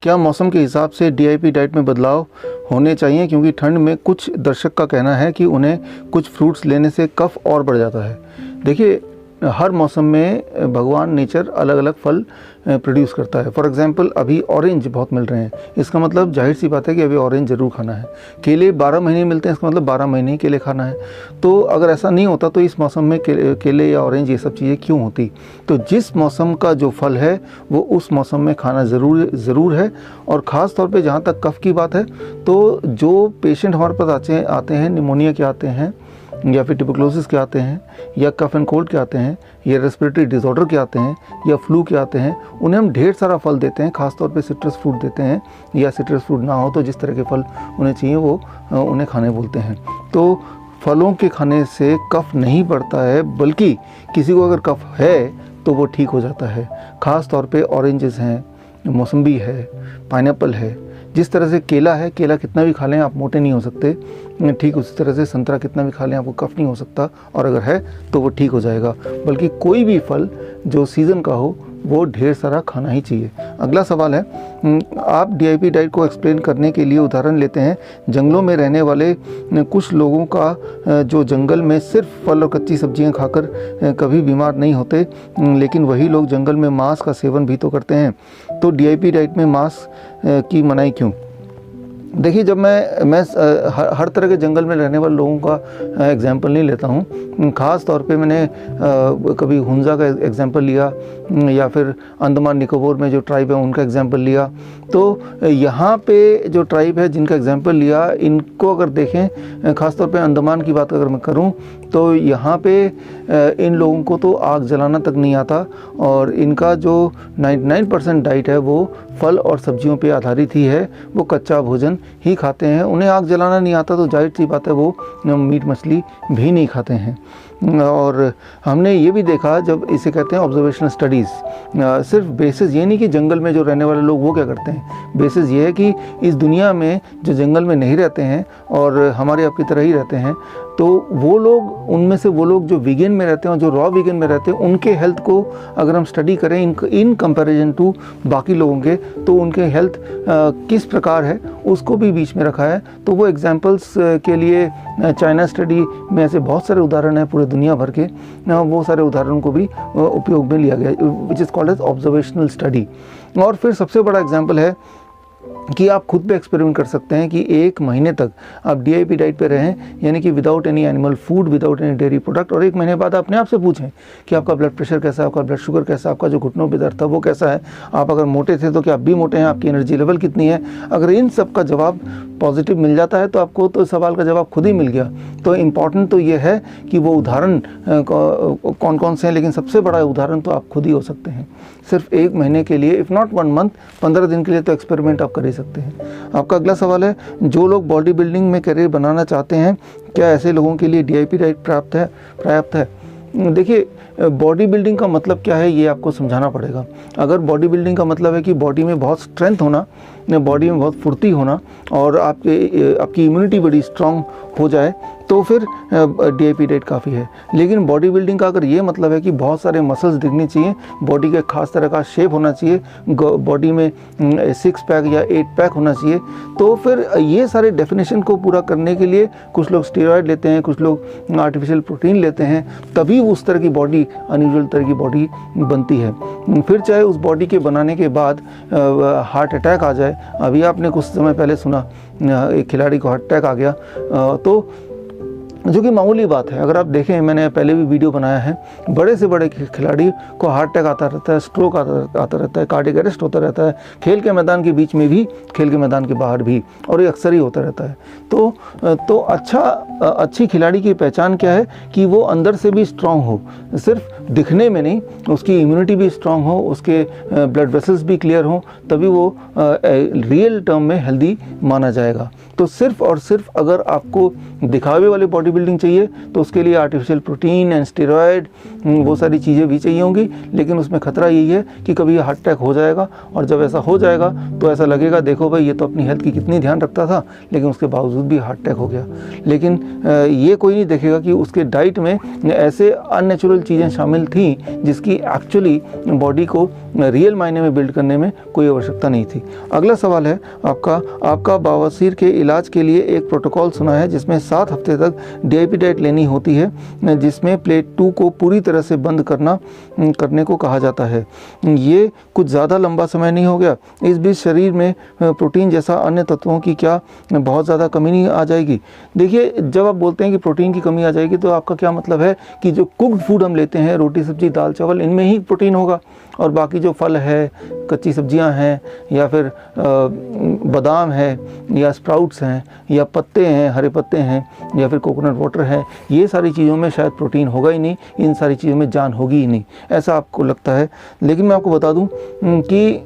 क्या मौसम के हिसाब से डीआईपी डाइट में बदलाव होने चाहिए, क्योंकि ठंड में कुछ दर्शक का कहना है कि उन्हें कुछ फ्रूट्स लेने से कफ और बढ़ जाता है। देखिए, हर मौसम में भगवान नेचर अलग अलग फल प्रोड्यूस करता है। फॉर एग्जांपल अभी ऑरेंज बहुत मिल रहे हैं, इसका मतलब जाहिर सी बात है कि अभी ऑरेंज ज़रूर खाना है। केले 12 महीने मिलते हैं, इसका मतलब 12 महीने ही केले खाना है। तो अगर ऐसा नहीं होता तो इस मौसम में केले या ऑरेंज ये सब चीज़ें क्यों होती। तो जिस मौसम का जो फल है वो उस मौसम में खाना ज़रूर है। और ख़ास तौर पे जहाँ तक कफ़ की बात है, तो जो पेशेंट हमारे पास आते हैं निमोनिया के आते हैं, या फिर ट्यूबरकुलोसिस के आते हैं, या कफ एंड कोल्ड के आते हैं, या रेस्पिरेटरी डिसऑर्डर के आते हैं, या फ्लू के आते हैं, उन्हें हम ढेर सारा फल देते हैं। ख़ासतौर पे सिट्रस फ्रूट देते हैं, या सिट्रस फ्रूट ना हो तो जिस तरह के फल उन्हें चाहिए वो उन्हें खाने बोलते हैं। तो फलों के खाने से कफ नहीं बढ़ता है, बल्कि किसी को अगर कफ है तो वो ठीक हो जाता है। ख़ास तौर पे ऑरेंजेस हैं, मौसम्बी है, पाइनएप्पल है। जिस तरह से केला है, केला कितना भी खा लें आप मोटे नहीं हो सकते, ठीक उसी तरह से संतरा कितना भी खा लें आपको कफ नहीं हो सकता, और अगर है तो वो ठीक हो जाएगा। बल्कि कोई भी फल जो सीज़न का हो वो ढेर सारा खाना ही चाहिए। अगला सवाल है, आप डीआईपी डाइट को एक्सप्लेन करने के लिए उदाहरण लेते हैं जंगलों में रहने वाले कुछ लोगों का, जो जंगल में सिर्फ फल और कच्ची सब्जियां खाकर कभी बीमार नहीं होते, लेकिन वही लोग जंगल में मांस का सेवन भी तो करते हैं। तो डीआईपी डाइट में मांस की मनाही क्यों। देखिए, जब मैं हर तरह के जंगल में रहने वाले लोगों का एग्जांपल नहीं लेता हूँ। ख़ास तौर पे मैंने कभी हुंजा का एग्जांपल लिया, या फिर अंडमान निकोबार में जो ट्राइब है उनका एग्जांपल लिया। तो यहाँ पे जो ट्राइब है जिनका एग्जांपल लिया, इनको अगर देखें, ख़ास तौर पे अंडमान की बात अगर मैं करूँ तो यहाँ पे इन लोगों को तो आग जलाना तक नहीं आता, और इनका जो 99% डाइट है वो फल और सब्जियों पे आधारित ही है। वो कच्चा भोजन ही खाते हैं, उन्हें आग जलाना नहीं आता, तो जाहिर सी बात है वो मीट मछली भी नहीं खाते हैं। और हमने ये भी देखा, जब इसे कहते हैं ऑब्जर्वेशनल स्टडीज़, सिर्फ बेसिस ये नहीं कि जंगल में जो रहने वाले लोग वो क्या करते हैं, बेसिस ये है कि इस दुनिया में जो जंगल में नहीं रहते हैं और हमारे आपकी तरह ही रहते हैं, तो वो लोग, उनमें से वो लोग जो वीगन में रहते हैं और जो रॉ वीगन में रहते हैं, उनके हेल्थ को अगर हम स्टडी करें इन कंपैरिजन टू बाकी लोगों के, तो उनके हेल्थ किस प्रकार है उसको भी बीच में रखा है। तो वो एग्जांपल्स के लिए चाइना स्टडी में ऐसे बहुत सारे उदाहरण हैं पूरे दुनिया भर के, वो सारे उदाहरणों को भी उपयोग में लिया गया, which is called as observational study. और फिर सबसे बड़ा एग्जाम्पल है कि आप खुद पे एक्सपेरिमेंट कर सकते हैं कि 1 महीने तक आप डीआईपी डाइट पे रहें, यानी कि without any animal food, without any dairy product, और 1 महीने बाद अपने आप से पूछें कि आपका ब्लड प्रेशर कैसा है, आपका ब्लड शुगर कैसा है, आपका जो घुटनों पे दर्द था वो कैसा है, आप अगर मोटे थे तो क्या आप भी मोटे हैं, आपकी एनर्जी लेवल कितनी है। अगर इन सब का जवाब पॉजिटिव मिल जाता है तो आपको तो सवाल का जवाब खुद ही मिल गया। तो इम्पॉर्टेंट तो ये है कि वो उदाहरण कौन कौन से हैं, लेकिन सबसे बड़ा उदाहरण तो आप खुद ही हो सकते हैं। सिर्फ 1 महीने के लिए, इफ़ नॉट 1 मंथ, 15 दिन के लिए तो एक्सपेरिमेंट आप कर ही सकते हैं। आपका अगला सवाल है, जो लोग बॉडी बिल्डिंग में करियर बनाना चाहते हैं, क्या ऐसे लोगों के लिए डीआईपी डाइट पर्याप्त है। देखिए, बॉडी बिल्डिंग का मतलब क्या है ये आपको समझाना पड़ेगा। अगर बॉडी बिल्डिंग का मतलब है कि बॉडी में बहुत स्ट्रेंथ होना, बॉडी में बहुत फुर्ती होना, और आपकी इम्यूनिटी बड़ी स्ट्रांग हो जाए, तो फिर डीआईपी डाइट काफ़ी है। लेकिन बॉडी बिल्डिंग का अगर ये मतलब है कि बहुत सारे मसल्स दिखने चाहिए, बॉडी के खास तरह का शेप होना चाहिए, बॉडी में 6 पैक या 8 पैक होना चाहिए, तो फिर ये सारे डेफिनेशन को पूरा करने के लिए कुछ लोग स्टेरॉयड लेते हैं, कुछ लोग आर्टिफिशियल प्रोटीन लेते हैं, तभी उस तरह की बॉडी, अनयूजुअल तरह की बॉडी बनती है। फिर चाहे उस बॉडी के बनाने के बाद हार्ट अटैक आ जाए, अभी आपने कुछ समय पहले सुना एक खिलाड़ी को हार्ट अटैक आ गया, तो जो कि मामूली बात है। अगर आप देखें, मैंने पहले भी वीडियो बनाया है, बड़े से बड़े खिलाड़ी को हार्ट अटैक आता रहता है, स्ट्रोक आता रहता है, कार्डियक अरेस्ट होता रहता है, खेल के मैदान के बीच में भी, खेल के मैदान के बाहर भी, और ये अक्सर ही होता रहता है। तो अच्छी खिलाड़ी की पहचान क्या है कि वो अंदर से भी स्ट्रांग हो, सिर्फ दिखने में नहीं, उसकी इम्यूनिटी भी स्ट्रांग हो, उसके ब्लड वेसल्स भी क्लियर हों, तभी वो रियल टर्म में हेल्दी माना जाएगा। तो सिर्फ और सिर्फ अगर आपको दिखावे वाली बॉडी बिल्डिंग चाहिए तो उसके लिए आर्टिफिशियल प्रोटीन एंड स्टेरॉयड वो सारी चीज़ें भी चाहिए होंगी, लेकिन उसमें ख़तरा यही है कि कभी हार्ट अटैक हो जाएगा, और जब ऐसा हो जाएगा तो ऐसा लगेगा देखो भाई ये तो अपनी हेल्थ की कितनी ध्यान रखता था, लेकिन उसके बावजूद भी हार्ट अटैक हो गया। लेकिन ये कोई नहीं देखेगा कि उसके डाइट में ऐसे अननेचुरल चीज़ें शामिल थी जिसकी एक्चुअली बॉडी को रियल मायने में बिल्ड करने में कोई आवश्यकता नहीं थी। अगला सवाल है आपका बवासीर के इलाज के लिए एक प्रोटोकॉल सुना है जिसमें 7 हफ्ते तक DIP डाइट लेनी होती है, जिसमें प्लेट 2 को पूरी तरह से बंद करने को कहा जाता है। ये कुछ ज़्यादा लंबा समय नहीं हो गया? इस बीच शरीर में प्रोटीन जैसा अन्य तत्वों की क्या बहुत ज़्यादा कमी नहीं आ जाएगी? देखिए, जब आप बोलते हैं कि प्रोटीन की कमी आ जाएगी तो आपका क्या मतलब है कि जो कुक्ड फूड हम लेते हैं, रोटी सब्जी दाल चावल, इनमें ही प्रोटीन होगा, और बाकी जो फल है, कच्ची सब्जियां हैं, या फिर बादाम है, या स्प्राउट्स हैं, या पत्ते हैं, हरे पत्ते हैं, या फिर कोकोनट वाटर है, ये सारी चीज़ों में शायद प्रोटीन होगा ही नहीं, इन सारी चीज़ों में जान होगी ही नहीं, ऐसा आपको लगता है। लेकिन मैं आपको बता दूं कि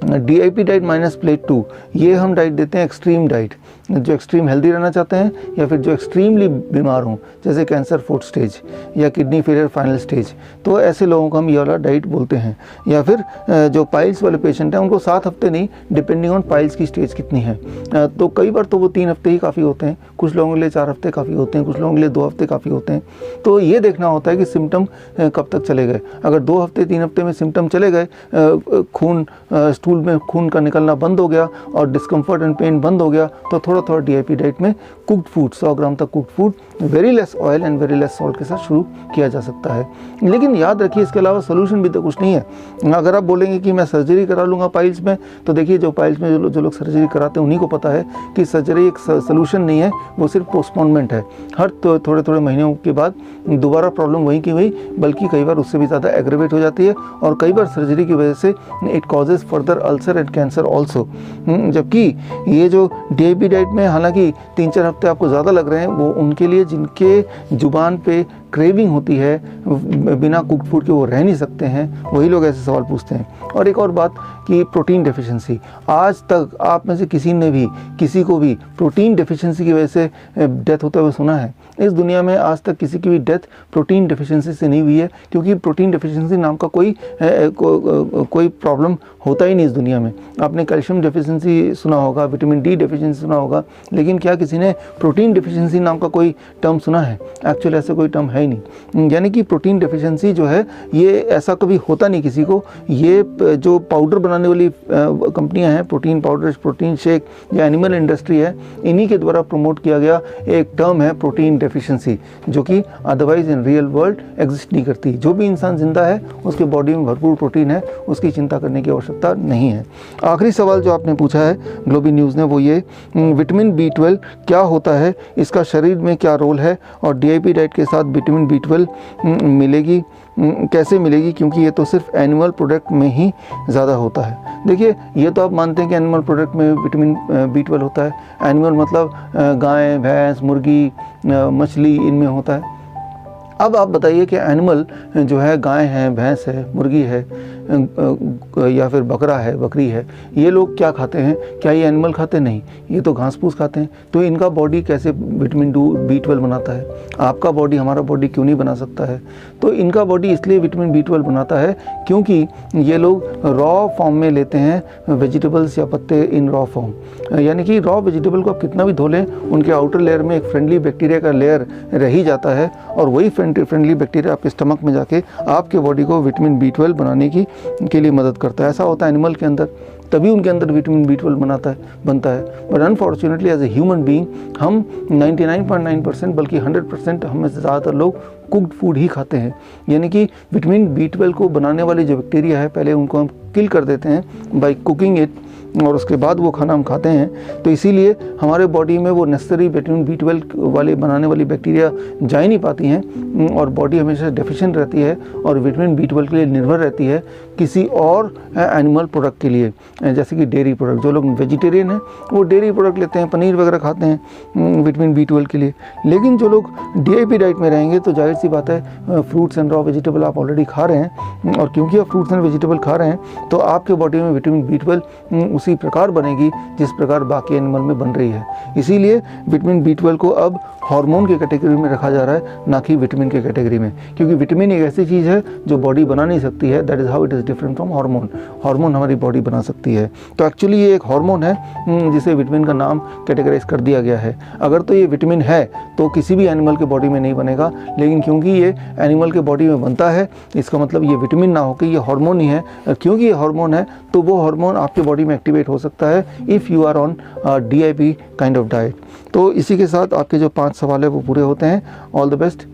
DIP डाइट माइनस प्लेट 2 ये हम डाइट देते हैं एक्सट्रीम डाइट, जो एक्सट्रीम हेल्दी रहना चाहते हैं या फिर जो एक्सट्रीमली बीमार हों, जैसे कैंसर 4th स्टेज या किडनी फेलियर फाइनल स्टेज, तो ऐसे लोगों को हम ये वाला डाइट बोलते हैं। या फिर जो पाइल्स वाले पेशेंट हैं उनको 7 हफ्ते नहीं, डिपेंडिंग ऑन पाइल्स की स्टेज कितनी है, तो कई बार तो वो 3 हफ्ते ही काफ़ी होते हैं, कुछ लोगों के लिए 4 हफ्ते काफ़ी होते हैं, कुछ लोगों के लिए 2 हफ्ते काफ़ी होते हैं। तो ये देखना होता है कि सिम्टम कब तक चले गए। अगर 2 हफ्ते 3 हफ्ते में सिम्टम चले गए, खून स्टूल में खून का निकलना बंद हो गया और डिस्कम्फर्ट एंड पेन बंद हो गया, तो थोड़ा थोड़ा DIP डाइट में कुक्ड फूड 100 ग्राम तक cooked food very less oil and very less salt के साथ शुरू किया जा सकता है। लेकिन याद रखिए, इसके अलावा सोल्यूशन भी तो कुछ नहीं है। अगर आप बोलेंगे कि मैं सर्जरी करा लूँगा पाइल्स में, तो देखिए जो पाइल्स में जो लोग सर्जरी कराते हैं उन्हीं को पता है कि सर्जरी एक सोल्यूशन नहीं है, वो सिर्फ पोस्टपोनमेंट है। हर थोड़े थोड़े महीनों के बाद दोबारा प्रॉब्लम वहीं की वहीं, बल्कि कई बार उससे भी ज़्यादा एग्रेवेट हो जाती है, और कई बार सर्जरी की वजह से it causes further ulcer and cancer also. जबकि ये जो DIP डाइट में हालांकि 3-4 हफ्ते आपको ज़्यादा लग रहे हैं, वो उनके लिए जिनके जुबान पे क्रेविंग होती है, बिना कुक्ड फूड के वो रह नहीं सकते हैं, वही लोग ऐसे सवाल पूछते हैं। और एक और बात कि प्रोटीन डेफिशिएंसी, आज तक आप में से किसी को भी प्रोटीन डेफिशिएंसी की वजह से डेथ होते हुए सुना है? इस दुनिया में आज तक किसी की भी डेथ प्रोटीन डेफिशिएंसी से नहीं हुई है, क्योंकि प्रोटीन डेफिशिएंसी नाम का कोई प्रॉब्लम होता ही नहीं इस दुनिया में। आपने कैल्शियम डेफिशिएंसी सुना होगा, विटामिन D डेफिशिएंसी सुना होगा, लेकिन क्या किसी ने प्रोटीन डेफिशिएंसी नाम का कोई टर्म सुना है? एक्चुअली ऐसा कोई टर्म है ही नहीं। यानी कि प्रोटीन डेफिशिएंसी जो है ये ऐसा कभी होता नहीं किसी को। ये जो पाउडर बनाने वाली कंपनियां हैं, प्रोटीन पाउडर, प्रोटीन शेक या एनिमल इंडस्ट्री है, इन्हीं के द्वारा प्रमोट किया गया एक टर्म है प्रोटीन डेफिशिएंसी, जो कि otherwise in real world exist नहीं करती। जो भी इंसान जिंदा है उसके बॉडी में भरपूर प्रोटीन है, उसकी चिंता करने की आवश्यकता नहीं है। आखिरी सवाल जो आपने पूछा है ग्लोबी न्यूज़ ने, वो ये, विटामिन B12 क्या होता है, इसका शरीर में क्या रोल है, और DIP डाइट के साथ विटामिन B12 मिलेगी, कैसे मिलेगी, क्योंकि ये तो सिर्फ एनिमल प्रोडक्ट में ही ज़्यादा होता है। देखिए, ये तो आप मानते हैं कि एनिमल प्रोडक्ट में विटामिन B12 होता है। एनिमल मतलब गाय, भैंस, मुर्गी, मछली, इनमें होता है। अब आप बताइए कि एनिमल जो है, गाय है, भैंस है, मुर्गी है, या फिर बकरा है, बकरी है, ये लोग क्या खाते हैं? क्या ये एनिमल खाते? नहीं, ये तो घास फूस खाते हैं। तो इनका बॉडी कैसे विटामिन B12 बनाता है? आपका बॉडी, हमारा बॉडी क्यों नहीं बना सकता है? तो इनका बॉडी इसलिए विटामिन B12 बनाता है क्योंकि ये लोग रॉ फॉर्म में लेते हैं वेजिटेबल्स या पत्ते इन रॉ फॉर्म। यानी कि रॉ वेजिटेबल को आप कितना भी धो लें, उनके आउटर लेयर में एक फ्रेंडली बैक्टीरिया का लेयर रह ही जाता है, और वही फ्रेंडली बैक्टीरिया आपके स्टमक में जाके आपके बॉडी को विटामिन B12 बनाने के लिए मदद करता है। ऐसा होता है एनिमल के अंदर, तभी उनके अंदर विटामिन B12 बनता है। But unfortunately as a human being हम 99.9% बल्कि 100% हम में से ज़्यादातर लोग कुक्ड फूड ही खाते हैं। यानी कि विटामिन B12 को बनाने वाली जो बैक्टीरिया है, पहले उनको हम किल कर देते हैं बाय कुकिंग इट, और उसके बाद वो खाना हम खाते हैं। तो इसीलिए हमारे बॉडी में वो नेसेसरी विटामिन B12 वाले बनाने वाली बैक्टीरिया जा ही नहीं पाती हैं, और बॉडी हमेशा डेफिशिएंट रहती है और विटामिन B12 के लिए निर्भर रहती है किसी और एनिमल प्रोडक्ट के लिए, जैसे कि डेयरी प्रोडक्ट। जो लोग वेजिटेरियन हैं वो डेयरी प्रोडक्ट लेते हैं, पनीर वगैरह खाते हैं विटामिन B12 के लिए। लेकिन जो लोग DIP डाइट में रहेंगे तो जाहिर सी बात है फ्रूट्स एंड रॉ वेजिटेबल आप ऑलरेडी खा रहे हैं, और क्योंकि आप फ्रूट्स एंड वेजिटेबल खा रहे हैं तो आपके बॉडी में विटामिन B12 उसी प्रकार बनेगी जिस प्रकार बाकी एनिमल में बन रही है। इसीलिए विटामिन B12 को अब हार्मोन के कैटेगरी में रखा जा रहा है, ना कि विटामिन के कैटेगरी में, क्योंकि विटामिन एक ऐसी चीज़ है जो बॉडी बना नहीं सकती है। That is how it is different from hormone. Hormone हमारी बॉडी बना सकती है। तो एक्चुअली ये एक हार्मोन है जिसे विटामिन का नाम कैटेगराइज कर दिया गया है। अगर तो ये विटामिन है तो किसी भी एनिमल के बॉडी में नहीं बनेगा, लेकिन क्योंकि ये एनिमल के बॉडी में बनता है, इसका मतलब ये विटामिन ना होकर ये हार्मोन ही है। क्योंकि ये हार्मोन है तो वो हार्मोन आपके बॉडी में एक्टिवेट हो सकता है if you are on DIP kind of diet. तो इसी के साथ आपके जो 5 सवाल है वो पूरे होते हैं। All the best.